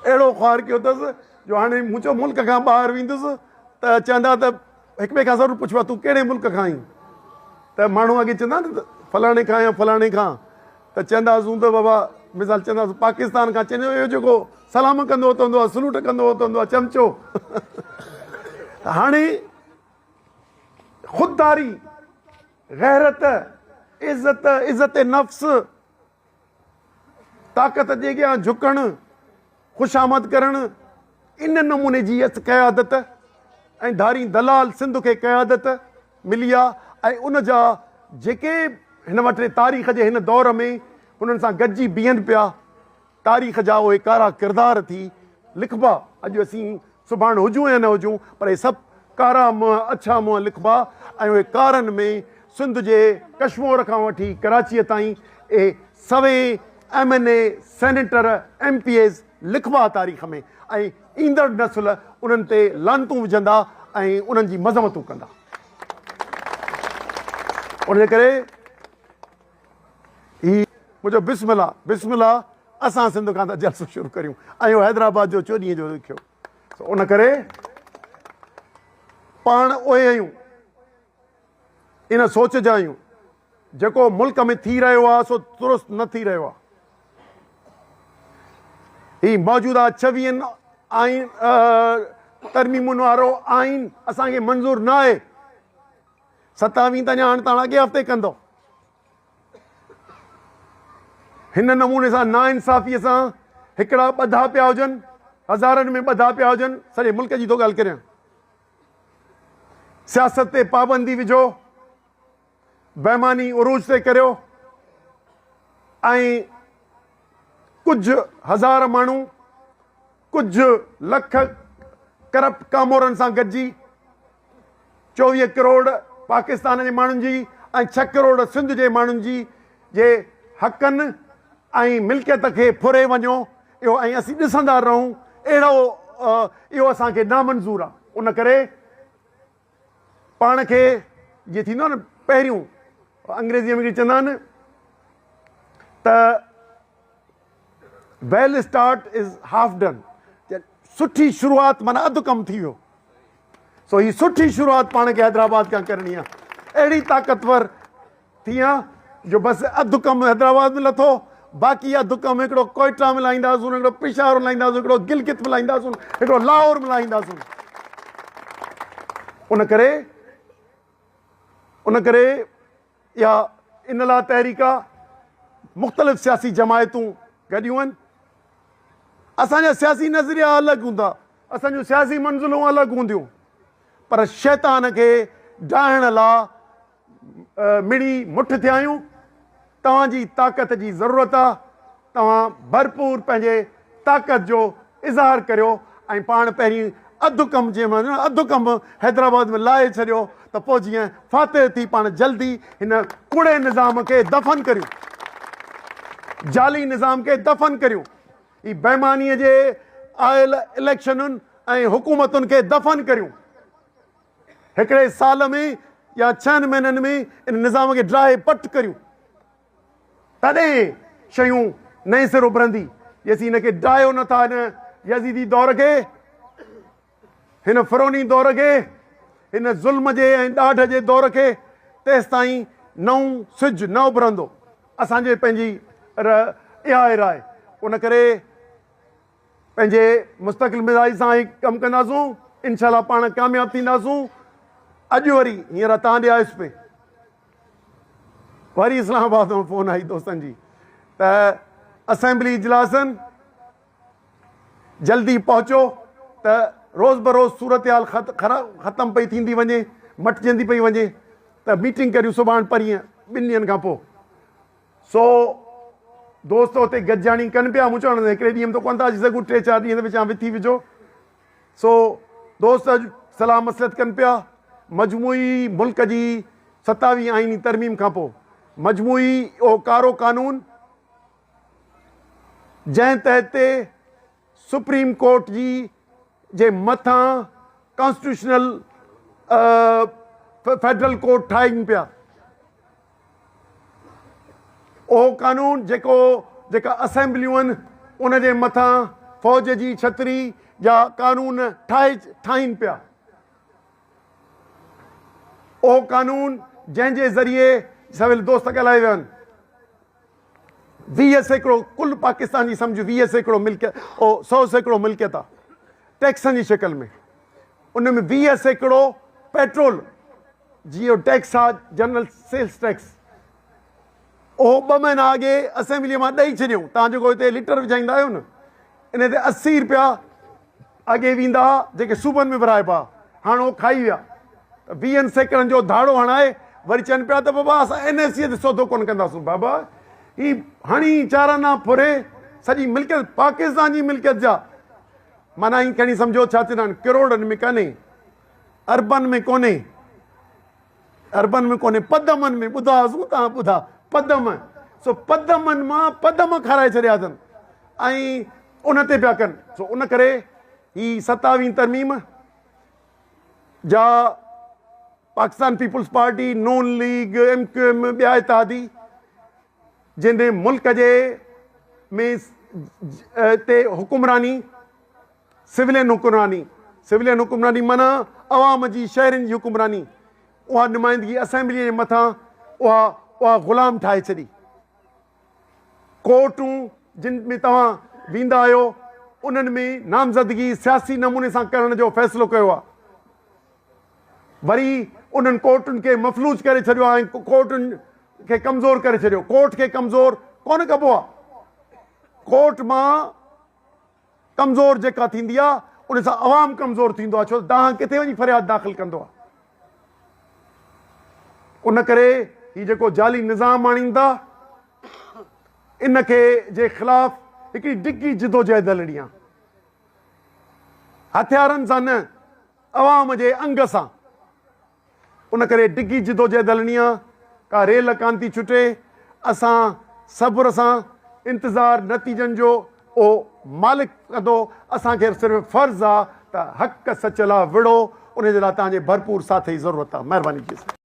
अहिड़ो ख़्वार कयो अथसि जो हाणे मूं चयो मुल्क खां ॿाहिरि वेंदुसि त चवंदा त हिक ॿिए खां ज़रूरु पुछिबो आहे तूं कहिड़े मुल्क खां आई त माण्हू अॻे चवंदा न फलाणे खां या फलाणे खां त चवंदासीं त बाबा मिसाल चवंदासीं पाकिस्तान खां चवंदो इहो जेको सलाम कंदो हूंदो आहे सलूट कंदो हूंदो आहे चमचो हाणे ख़ुददारी गैरत इज़त नफ़्स ताक़त जे अॻियां झुकणु ख़ुशामद करणु इन नमूने जी क़यादत ऐं धारी दलाल सिंध खे क़यादत मिली आहे ऐं उन जा जेके हिन वटि तारीख़ जे हिन दौर में हुननि सां गॾिजी बीहनि पिया तारीख़ जा उहे कारा किरदार थी लिखबा अॼु असीं सुभाणे हुजूं या न हुजूं पर इहे सभु कारा मुंहं अछा मुंहं लिखबा ऐं उहे कारनि में सिंध जे कश्मीर खां वठी कराचीअ ताईं इहे सवे MNA सेनेटर MPs लिखबा तारीख़ में ऐं ईंदड़ नसुल उन्हनि ते लानतूं विझंदा ऐं उन्हनि जी मज़मतूं कंदा उन करे ही मुंहिंजो बिस्मिल्ला असां सिंध खां त जलसो शुरू करियूं ऐं हैदराबाद जो 4 ॾींहं जो लिखियो उन करे पाण उहे आहियूं इन सोच जा आहियूं जेको मुल्क में थी रहियो आहे सो दुरुस्त न थी रहियो आहे ही मौजूदा 26 आइन तरमीमुनि वारो आइन असांखे मंज़ूर न आहे 27 त हाणे तव्हां अॻे हफ़्ते कंदो हिन नमूने सां नाइंसाफ़ीअ सां हिकिड़ा ॿधा पिया हुजनि हज़ारनि में ॿधा पिया हुजनि सॼे मुल्क जी थो ॻाल्हि करियां सियासत ते पाबंदी विझो बेईमानी उरूज ते करियो ऐं कुझु हज़ार माण्हू कुझु लख करप्ट कामोरनि सां गॾिजी 24 करोड़ पाकिस्तान जे माण्हुनि जी ऐं 6 करोड़ सिंध जे माण्हुनि जी जे हक़नि ऐं मिल्कियत खे फुरे वञो इहो ऐं असीं ॾिसंदा रहूं अहिड़ो इहो असांखे नामंज़ूर आहे उन करे पाण खे जीअं थींदो आहे न पहिरियों अंग्रेज़ीअ में चवंदा आहिनि त वेल स्टार्ट इज़ हाफ डन सुठी शुरूआति माना अधु कमु थी वियो सो ही सुठी शुरूआति पाण खे हैदराबाद खां करणी आहे अहिड़ी ताक़तवर थी आहे जो बसि अधु कमु हैदराबाद में लथो बाक़ी अधु कमु हिकिड़ो कोयटा में लाहींदासीं हिकिड़ो पेशावर में लाहींदासीं हिकिड़ो गिलगित में लाहींदासीं हिकिड़ो लाहौर में लाहींदासीं उन करे या इन लाइ तहरीक मुख़्तलिफ़ सियासी जमायतूं गॾियूं आहिनि असांजा सियासी नज़रिया अलॻि हूंदा असांजूं सियासी मंज़िलूं अलॻि हूंदियूं पर शैतान खे ॾाइण लाइ मिड़ी मुठ थिया आहियूं तव्हांजी ताक़त जी ज़रूरत आहे तव्हां भरपूर पंहिंजे ताक़त जो इज़हार करियो ऐं पाण पहिरीं अधु कमु जीअं अधु कमु हैदराबाद में लाहे छॾियो त पोइ जीअं फातिर थी पाण जल्दी हिन कूड़े निज़ाम खे दफ़न करियूं जाली निज़ाम खे दफ़न करियूं ही बेईमानीअ जे आयल इलेक्शनुनि ऐं हुकूमतुनि खे दफ़न करियूं हिकिड़े साल में या 6 महीननि में इन निज़ाम खे ड्राए पट करियूं तॾहिं शयूं नए सिर उभरंदी जेसीं हिनखे ड्रायो नथा हिन यज़ीदी दौर खे हिन फिरोनी दौर खे हिन ज़ुल्म जे ऐं ॾाढ जे दौर खे तेसि ताईं नओं सिज न उभरंदो असांजे पंहिंजी इहा राय उन करे पंहिंजे मुस्तक़िल मिज़ाज सां ई कमु कंदासूं इनशाला पाण कामयाबु थींदासूं अॼु वरी हींअर तव्हां ॾे आयुसि पे वरी इस्लामाबाद मां फ़ोन आई दोस्तनि जी त असेंबली इजलासनि जल्दी पहुचो त रोज़ बरोज़ सूरत हाल ख़तमु पई थींदी वञे मटिजंदी पई वञे त मीटिंग करियूं सुभाणे परीहं 2 ॾींहंनि खां पोइ सो दोस्त हुते गॾिजाणी कनि पिया मूं चवणु हिकिड़े ॾींहं में त कोन था अची सघूं 3-4 ॾींहं विचां विथी विझो सो दोस्त अॼु सलाह मसलत कनि पिया मजमूई मुल्क जी 27 आइनी तरमीम खां पोइ मजमूई उहो कारो कानून जंहिं तहत ते सुप्रीम कोर्ट जी जे मथां कॉन्स्टिट्यूशनल फेडरल कोर्ट ठाहिनि पिया उहो कानून जेका असेंबलियूं आहिनि उन जे मथां फ़ौज जी छतरी या कानून ठाहिनि पिया। उहो कानून जंहिंजे ज़रिए सवेल दोस्त ॻाल्हाए विया आहिनि, 20 सैकड़ो कुल पाकिस्तान जी सम्झ 20 सैकड़ो मिल्कियत, 100 सैकड़ो मिल्कियत आहे टैक्सनि जी शिकिल में। उन में 20 सैकड़ो पेट्रोल जीअं टैक्स आहे, जनरल सेल्स टैक्स, उहो 2 महीना अॻे असेंबलीअ मां ॾेई छॾियूं। तव्हां जेको हिते लीटर विझाईंदा आहियो न, इन ते 80 रुपया अॻे वेंदा हुआ जेके सूबनि में विराइबा, हाणे उहो खाई विया। 20 सैकड़नि जो धाड़ो हणाए वरी चवनि पिया त बाबा असां NSE ते सौदो कोन कंदासीं। बाबा ही हणी चाराना फुरे सॼी मिल्कियत पाकिस्तान जी मिल्कियत जा, माना ही खणी सम्झो छा चवंदा आहिनि किरोड़नि में कान्हे, अरबन में कोन्हे, अरबन में कोन्हे, पदमनि में ॿुधासीं। तव्हां ॿुधा पदम, सो पदमनि मां पदम खाराए छॾिया अथनि ऐं उन ते पिया कनि। सो उन करे ही 27वीं तरमीम जा पाकिस्तान पीपुल्स पार्टी, नून लीग, MQM, ॿिया इत्तेहादी जिन मुल्क जे में ते हुकुमरानी सिविलियन हुकुमरानी माना अवाम जी शहरनि जी हुकुमरानी, उहा नुमाइंदगी असेंबलीअ जे मथां उहा ग़ुलाम ठाहे छॾी। कोर्टूं जिन में तव्हां वेंदा आहियो उन्हनि में नामज़दगी सियासी नमूने सां करण जो फ़ैसिलो कयो आहे। वरी उन्हनि कोर्टुनि खे मफ़लूज करे छॾियो आहे ऐं कोर्टुनि खे कमज़ोर करे छॾियो। कोर्ट खे कमज़ोर कोन कबो आहे, कोर्ट मां कमज़ोर जेका थींदी आहे उन सां अवाम कमज़ोर थींदो आहे, छो त तव्हां किथे वञी फ़रियाद दाख़िल कंदो आहे। उन करे ही जेको जाली निज़ाम आणींदा, इन खे जे ख़िलाफ़ हिकिड़ी डिघी जिदोजहद हलणी आहे, हथियारनि सां न, अवाम जे अंग सां। उन करे डिघी जिदोजहद हलणी आहे, का रेल कान थी छुटे। असां सब्र सां इंतज़ार नतीजनि जो उहो मालिक कंदो। असांखे सिर्फ़ु फ़र्ज़ु आहे त हक़ सच लाइ विड़ो, उन जे लाइ तव्हांजे भरपूर साथ जी ज़रूरत आहे। महिरबानी जी।